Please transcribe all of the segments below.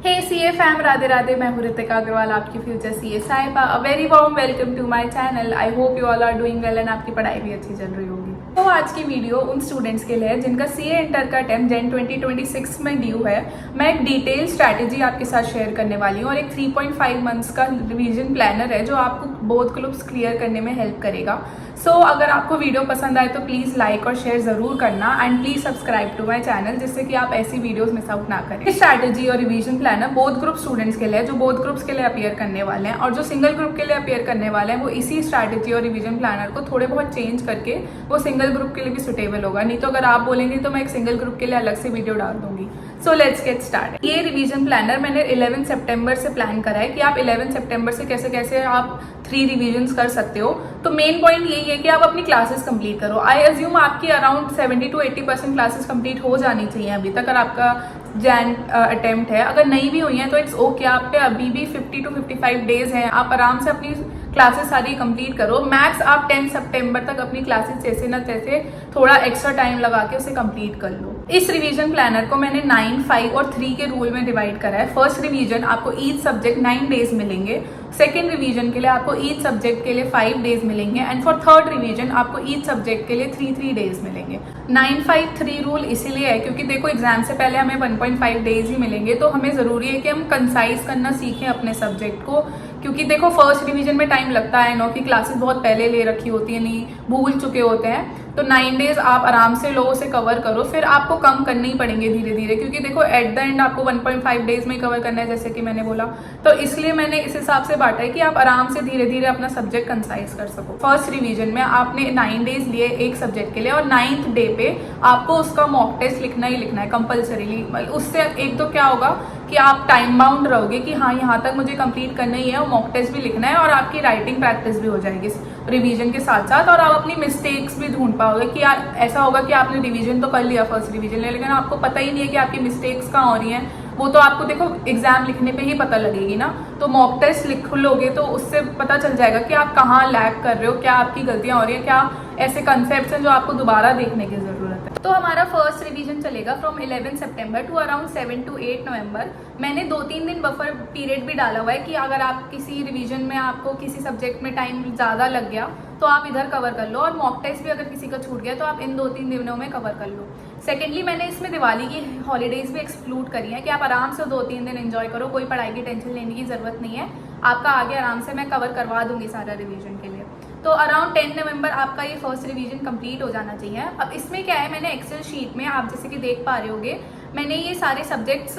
हे CA fam, Radhe Radhe. मैं हूँ ऋतिका अग्रवाल, आपकी फ्यूचर सीए साहिबा। A very warm welcome to my channel. I hope you all are doing well and आपकी पढ़ाई भी अच्छी चल रही होगी। तो आज की वीडियो उन स्टूडेंट्स के लिए है जिनका सीए इंटर का अटेम्प्ट जैन 2026 में ड्यू है। मैं एक डिटेल स्ट्रैटेजी आपके साथ शेयर करने वाली हूँ और एक 3.5 मंथ्स का रिवीजन प्लानर है जो आपको बोथ ग्रुप्स क्लियर करने में हेल्प करेगा। सो अगर आपको वीडियो पसंद आए तो प्लीज़ लाइक और शेयर ज़रूर करना and please subscribe to my channel, जिससे कि आप ऐसी वीडियोस मिस आउट ना करें। स्ट्रैटेजी और revision planner both group students के लिए, जो बोथ ग्रुप्स के लिए अपीयर करने वाले हैं और जो सिंगल ग्रुप के लिए अपीयर करने वाले हैं, वो इसी स्ट्रैटेजी और रिवीजन प्लानर को थोड़े बहुत चेंज करके वो सिंगल ग्रुप के लिए भी सुटेबल होगा। नहीं तो अगर आप बोलेंगे तो मैं एक सिंगल ग्रुप के लिए अलग से वीडियो डाल दूंगी। So let's get start. ये रिवीजन प्लानर मैंने 11 सितंबर से प्लान करा है कि आप 11 सितंबर से कैसे कैसे आप 3 रिवीजन्स कर सकते हो। तो मेन पॉइंट यही है कि आप अपनी क्लासेस कंप्लीट करो। आई अज्यूम आपकी अराउंड 70 to 80% क्लासेस कंप्लीट हो जानी चाहिए अभी तक, अगर आपका जैन अटेम्प्ट है। अगर नहीं भी हुई है तो इट्स ओके, आप पे अभी भी 50 to 55 डेज हैं। आप आराम से अपनी क्लासेस सारी कंप्लीट करो। मैक्स आप 10 सितंबर तक अपनी क्लासेस जैसे ना तैसे थोड़ा एक्स्ट्रा टाइम लगा के उसे कंप्लीट कर लो। इस रिवीजन प्लानर को मैंने 9, 5 और 3 के रूल में डिवाइड करा है। फर्स्ट रिवीजन आपको ईच सब्जेक्ट 9 डेज मिलेंगे। सेकेंड रिवीजन के लिए आपको ईच सब्जेक्ट के लिए 5 डेज मिलेंगे एंड फॉर थर्ड रिवीजन आपको ईच सब्जेक्ट के लिए 3 डेज मिलेंगे। 9-5-3 रूल इसीलिए है क्योंकि देखो एग्जाम से पहले हमें 1.5 डेज ही मिलेंगे, तो हमें जरूरी है कि हम कंसाइज करना सीखें अपने सब्जेक्ट को। क्योंकि देखो फर्स्ट रिवीजन में टाइम लगता है, नो की क्लासेस बहुत पहले ले रखी होती है, नहीं भूल चुके होते हैं। तो 9 डेज आप आराम से लो, उसे कवर करो। फिर आपको कम करने ही पड़ेंगे धीरे धीरे, क्योंकि देखो एट द एंड आपको 1.5 डेज में कवर करना है, जैसे कि मैंने बोला। तो इसलिए मैंने इस हिसाब से बांटा है कि आप आराम से धीरे धीरे अपना सब्जेक्ट कंसाइज कर सको। फर्स्ट रिवीजन में आपने 9 डेज लिए एक सब्जेक्ट के लिए और 9th डे पे आपको उसका मॉक टेस्ट लिखना ही लिखना है कंपल्सरीली। उससे एक तो क्या होगा कि आप टाइम बाउंड रहोगे कि हाँ यहाँ तक मुझे कंप्लीट करना ही है, और मॉक टेस्ट भी लिखना है और आपकी राइटिंग प्रैक्टिस भी हो जाएगी रिवीजन के साथ साथ। और आप अपनी मिस्टेक्स भी ढूंढ पाओगे कि यार ऐसा होगा कि आपने रिवीजन तो कर लिया फर्स्ट रिवीजन में, लेकिन आपको पता ही नहीं है कि आपकी मिस्टेक्स कहाँ हो रही हैं। वो तो आपको देखो एग्जाम लिखने पे ही पता लगेगी ना। तो मॉक टेस्ट लिख लोगे तो उससे पता चल जाएगा कि आप कहाँ लैग कर रहे हो, क्या आपकी गलतियां हो रही है, क्या ऐसे कंसेप्ट्स हैं जो आपको दोबारा देखने की जरूरत है। तो हमारा फर्स्ट रिवीजन चलेगा फ्रॉम 11 सितंबर टू अराउंड 7 to 8 नवंबर। मैंने 2-3 दिन बफर पीरियड भी डाला हुआ है कि अगर आप किसी रिवीजन में आपको किसी सब्जेक्ट में टाइम ज़्यादा लग गया तो आप इधर कवर कर लो, और मॉक टेस्ट भी अगर किसी का छूट गया तो आप इन 2-3 दिनों में कवर कर लो। सेकेंडली मैंने इसमें दिवाली की हॉलीडेज भी एक्सक्लूड करी है कि आप आराम से 2-3 दिन एंजॉय करो, कोई पढ़ाई की टेंशन लेने की जरूरत नहीं है। आपका आगे आराम से मैं कवर करवा दूंगी सारा रिवीजन के लिए। तो अराउंड 10 नवंबर आपका ये फर्स्ट रिवीजन कंप्लीट हो जाना चाहिए। अब इसमें क्या है, मैंने एक्सेल शीट में आप जैसे कि देख पा रहे होगे, मैंने ये सारे सब्जेक्ट्स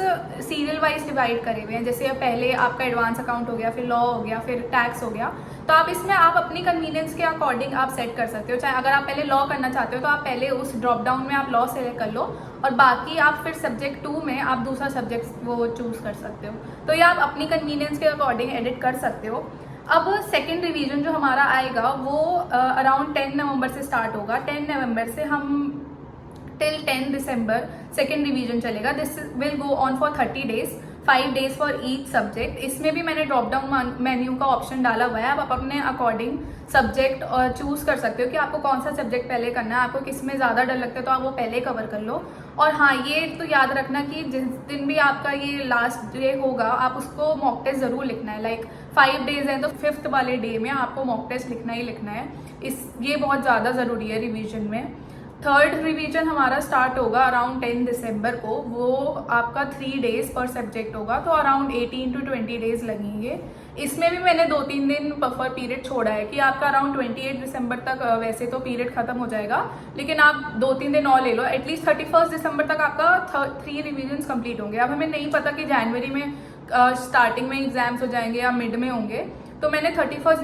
सीरियल वाइज डिवाइड करे हुए हैं। जैसे पहले आपका एडवांस अकाउंट हो गया, फिर लॉ हो गया, फिर टैक्स हो गया। तो आप इसमें आप अपनी कन्वीनियंस के अकॉर्डिंग आप सेट कर सकते हो। चाहे अगर आप पहले लॉ करना चाहते हो तो आप पहले उस ड्रॉप डाउन में आप लॉ सेलेक्ट कर लो, और बाकी आप फिर सब्जेक्ट 2 में आप दूसरा सब्जेक्ट वो चूज कर सकते हो। तो ये आप अपनी कन्वीनियंस के अकॉर्डिंग एडिट कर सकते हो। अब सेकेंड रिवीजन जो हमारा आएगा वो अराउंड 10 नवंबर से स्टार्ट होगा। 10 नवंबर से हम टिल 10 दिसंबर सेकेंड रिवीजन चलेगा। This will go on for 30 days, 5 days for each subject. इसमें भी मैंने ड्रॉप डाउन मेन्यू का ऑप्शन डाला हुआ है। आप अपने अकॉर्डिंग सब्जेक्ट चूज कर सकते हो कि आपको कौन सा सब्जेक्ट पहले करना है। आपको किस में ज़्यादा डर लगता है तो आप वो पहले कवर कर लो। और हाँ, ये तो याद रखना कि जिस दिन भी आपका ये लास्ट डे होगा आप उसको मॉक टेस्ट ज़रूर लिखना है। लाइक 5 डेज हैं तो 5th वाले डे में आपको मॉक टेस्ट लिखना ही लिखना है। ये बहुत ज़्यादा ज़रूरी है रिवीजन में। थर्ड रिवीजन हमारा स्टार्ट होगा अराउंड 10 दिसंबर को। वो आपका 3 डेज पर सब्जेक्ट होगा, तो अराउंड 18 to 20 डेज लगेंगे। इसमें भी मैंने 2-3 दिन बफर पीरियड छोड़ा है कि आपका अराउंड 28 दिसंबर तक वैसे तो पीरियड खत्म हो जाएगा, लेकिन आप 2-3 दिन और ले लो। एटलीस्ट 31 दिसंबर तक आपका 3 रिवीजन्स कंप्लीट होंगे। अब हमें नहीं पता कि जनवरी में स्टार्टिंग में एग्जाम्स हो जाएंगे या मिड में होंगे, तो मैंने 31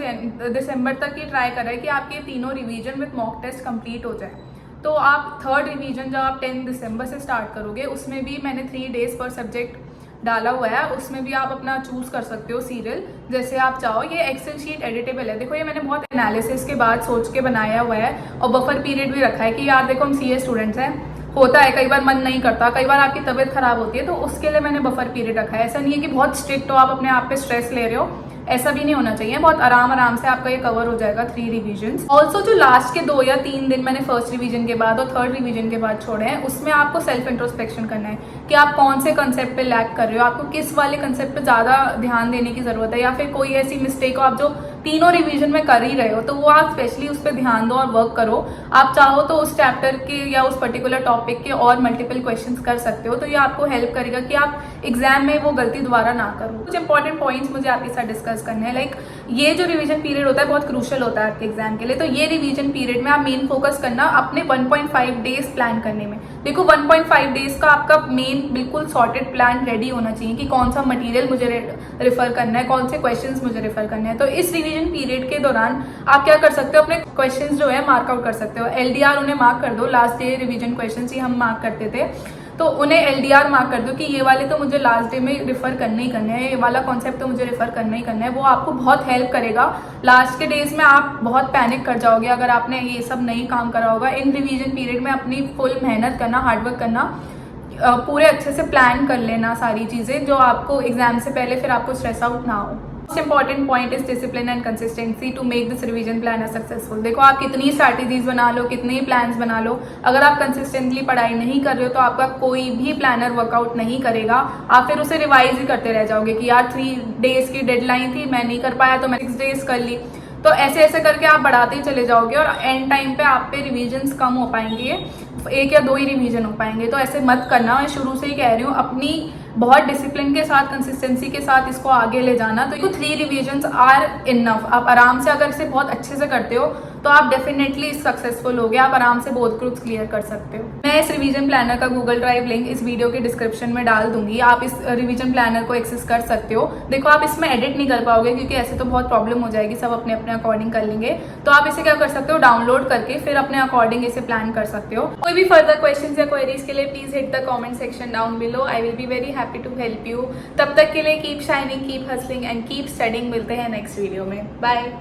दिसंबर तक ही ट्राई करा है कि आपके तीनों revision with mock test complete हो जाए। तो आप थर्ड रिवीजन जब आप 10 दिसंबर से स्टार्ट करोगे उसमें भी मैंने 3 डेज पर सब्जेक्ट डाला हुआ है। उसमें भी आप अपना चूज कर सकते हो सीरियल जैसे आप चाहो। ये एक्सेल शीट एडिटेबल है। देखो ये मैंने बहुत एनालिसिस के बाद सोच के बनाया हुआ है, और बफर पीरियड भी रखा है कि यार देखो हम सीए स्टूडेंट्स हैं, होता है कई बार मन नहीं करता, कई बार आपकी तबीयत खराब होती है, तो उसके लिए मैंने बफर पीरियड रखा है। ऐसा नहीं है कि बहुत स्ट्रिक्ट हो, आप अपने आप पे स्ट्रेस ले रहे हो, ऐसा भी नहीं होना चाहिए। बहुत आराम से आपका ये कवर हो जाएगा 3 रिविजन्स। ऑल्सो जो लास्ट के 2 या 3 दिन मैंने फर्स्ट रिवीजन के बाद और थर्ड रिवीजन के बाद छोड़े हैं, उसमें आपको सेल्फ इंट्रोस्पेक्शन करना है कि आप कौन से कंसेप्ट पे लैक कर रहे हो, आपको किस वाले कंसेप्ट पे ज़्यादा ध्यान देने की ज़रूरत है, या फिर कोई ऐसी मिस्टेक हो आप जो तीनों रिवीजन में कर ही रहे हो, तो वो आप स्पेशली उस पर ध्यान दो और वर्क करो। आप चाहो तो उस चैप्टर के या उस पर्टिकुलर टॉपिक के और मल्टीपल क्वेश्चंस कर सकते हो, तो ये आपको हेल्प करेगा कि आप एग्जाम में वो गलती दोबारा ना करो। कुछ इंपॉर्टेंट पॉइंट्स मुझे आपके साथ डिस्कस करने हैं। लाइक ये जो रिवीजन पीरियड होता है बहुत क्रूशियल होता है आपके एग्जाम के लिए, तो ये रिवीजन पीरियड में आप मेन फोकस करना अपने 1.5 डेज प्लान करने में। देखो 1.5 डेज का आपका मेन बिल्कुल सॉर्टेड प्लान रेडी होना चाहिए कि कौन सा मटेरियल मुझे रेफर करना है, कौन से क्वेश्चंस मुझे रेफर करने हैं। तो इस रिवीजन पीरियड के दौरान आप क्या कर सकते हो, अपने क्वेश्चंस जो है मार्क आउट कर सकते हो। LDR उन्हें मार्क कर दो, लास्ट डे रिवीजन क्वेश्चंस ही हम मार्क करते थे, तो उन्हें LDR मार्क कर दो कि ये वाले तो मुझे लास्ट डे में रिफर करने ही करने हैं, ये वाला कॉन्सेप्ट तो मुझे रिफर करना ही करना है। वो आपको बहुत हेल्प करेगा। लास्ट के डेज में आप बहुत पैनिक कर जाओगे अगर आपने ये सब नहीं काम करा होगा। इन रिवीजन पीरियड में अपनी फुल मेहनत करना, हार्डवर्क करना, पूरे अच्छे से प्लान कर लेना सारी चीज़ें, जो आपको एग्जाम से पहले फिर आपको स्ट्रेस आउट ना हो। Most important point is discipline and consistency to make this revision plan successful. देखो आप कितनी स्ट्रैटेजीज बना लो, कितने प्लान्स बना लो, अगर आप कंसिस्टेंटली पढ़ाई नहीं कर रहे हो तो आपका कोई भी प्लानर वर्कआउट नहीं करेगा। आप फिर उसे रिवाइज ही करते रह जाओगे कि यार 3 डेज की डेडलाइन थी, मैं नहीं कर पाया तो मैं 6 डेज कर ली। तो ऐसे ऐसे करके आप बढ़ाते ही चले जाओगे और एंड टाइम पे आप पे रिवीजन्स कम हो पाएंगे, 1 या 2 ही रिवीजन हो पाएंगे। तो ऐसे मत करना, मैं शुरू से ही कह रही हूँ। अपनी बहुत डिसिप्लिन के साथ, कंसिस्टेंसी के साथ इसको आगे ले जाना। तो 3 रिवीजन्स आर इनफ। आप आराम से अगर इसे बहुत अच्छे से करते हो तो आप डेफिनेटली सक्सेसफुल होगे। आप आराम से बोथ ग्रुप्स क्लियर कर सकते हो। मैं इस रिवीजन प्लानर का गूगल ड्राइव लिंक इस वीडियो के डिस्क्रिप्शन में डाल दूंगी, आप इस रिवीजन प्लानर को एक्सेस कर सकते हो। देखो आप इसमें एडिट नहीं कर पाओगे क्योंकि ऐसे तो बहुत प्रॉब्लम हो जाएगी, सब अपने अपने अकॉर्डिंग कर लेंगे। तो आप इसे क्या कर सकते हो, डाउनलोड करके फिर अपने अकॉर्डिंग इसे प्लान कर सकते हो। कोई भी फर्दर क्वेश्चन या क्वेरीज के लिए please hit the comment section down below. I will be very happy to help you. तब तक के लिए keep shining, keep hustling and keep studying. मिलते हैं नेक्स्ट वीडियो में। बाय।